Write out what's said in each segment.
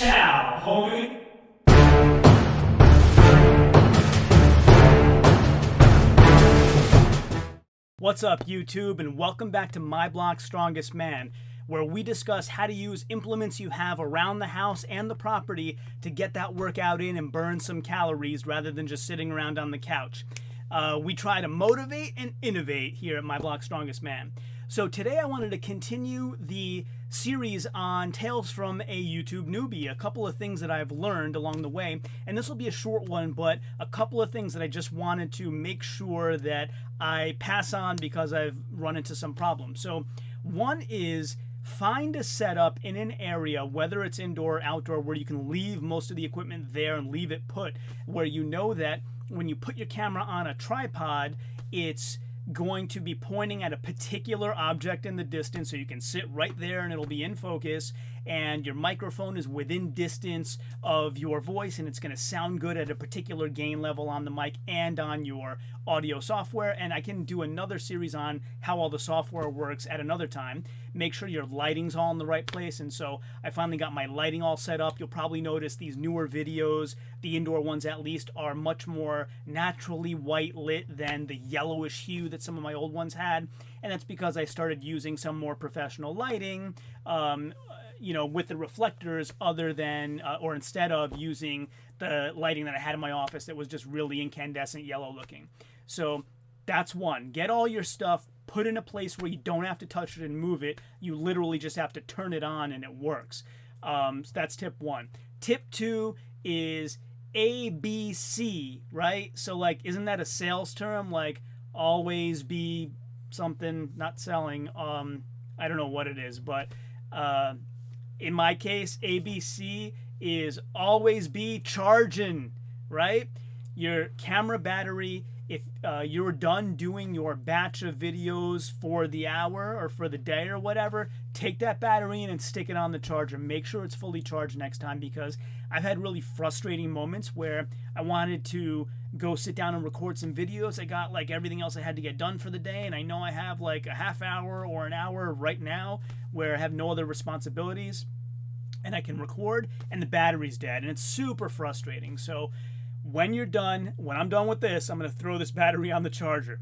Ciao, homie. What's up, YouTube, and welcome back to My Block's Strongest Man, where we discuss how to use implements you have around the house and the property to get that workout in and burn some calories rather than just sitting around on the couch. We try to motivate and innovate here at My Block's Strongest Man. So today I wanted to continue the series on Tales from a YouTube Newbie, a couple of things that I've learned along the way, and this will be a short one, but a couple of things that I just wanted to make sure that I pass on because I've run into some problems. So one is find a setup in an area, whether it's indoor or outdoor, where you can leave most of the equipment there and leave it put, where you know that when you put your camera on a tripod, it's going to be pointing at a particular object in the distance, so you can sit right there and it'll be in focus, and your microphone is within distance of your voice and it's going to sound good at a particular gain level on the mic and on your audio software. And I can do another series on how all the software works at another time. Make sure your lighting's all in the right place, and so I finally got my lighting all set up. You'll probably notice these newer videos, the indoor ones at least, are much more naturally white lit than the yellowish hue that some of my old ones had, and that's because I started using some more professional lighting, with the reflectors, other than or instead of using the lighting that I had in my office that was just really incandescent yellow looking. So that's one. Get all your stuff put in a place where you don't have to touch it and move it. You literally just have to turn it on and it works. So that's tip one. Tip two is ABC, right? So like, isn't that a sales term? Like, always be something, not selling. I don't know what it is, but in my case, ABC is always be charging, right? Your camera battery, if you're done doing your batch of videos for the hour or for the day or whatever, take that battery in and stick it on the charger. Make sure it's fully charged next time, because I've had really frustrating moments where I wanted to go sit down and record some videos. I got like everything else I had to get done for the day, and I know I have like a half hour or an hour right now where I have no other responsibilities and I can record, and the battery's dead, and it's super frustrating. So when you're done, when I'm done with this, I'm going to throw this battery on the charger.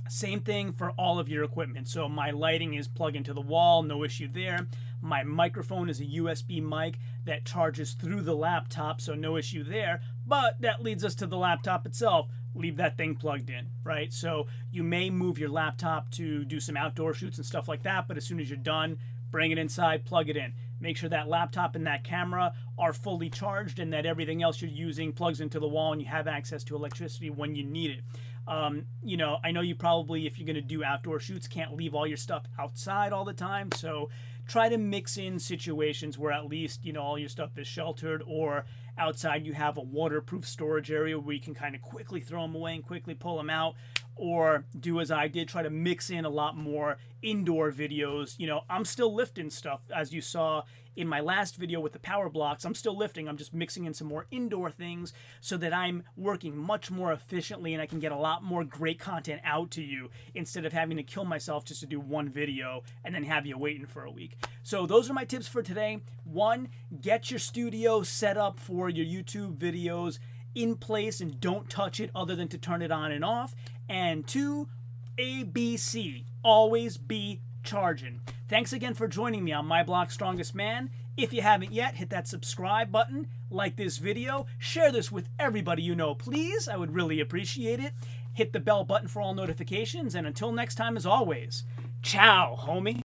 Same thing for all of your equipment. So my lighting is plugged into the wall, no issue there. My microphone is a USB mic that charges through the laptop, so no issue there. But that leads us to the laptop itself. Leave that thing plugged in, right? So you may move your laptop to do some outdoor shoots and stuff like that, but as soon as you're done, bring it inside, plug it in. Make sure that laptop and that camera are fully charged and that everything else you're using plugs into the wall and you have access to electricity when you need it. I know you probably, if you're going to do outdoor shoots, can't leave all your stuff outside all the time. So try to mix in situations where at least, all your stuff is sheltered, or outside you have a waterproof storage area where you can kind of quickly throw them away and quickly pull them out. Or do as I did, try to mix in a lot more indoor videos. I'm still lifting stuff, as you saw in my last video with the power blocks. I'm still lifting. I'm just mixing in some more indoor things so that I'm working much more efficiently and I can get a lot more great content out to you, instead of having to kill myself just to do one video and then have you waiting for a week. So those are my tips for today. One, get your studio set up for your YouTube videos in place and don't touch it other than to turn it on and off. And two, ABC, always be charging. Thanks again for joining me on My Block's Strongest Man. If you haven't yet, hit that subscribe button, like this video, share this with everybody you know, please. I would really appreciate it. Hit the bell button for all notifications, and until next time, as always, ciao, homie.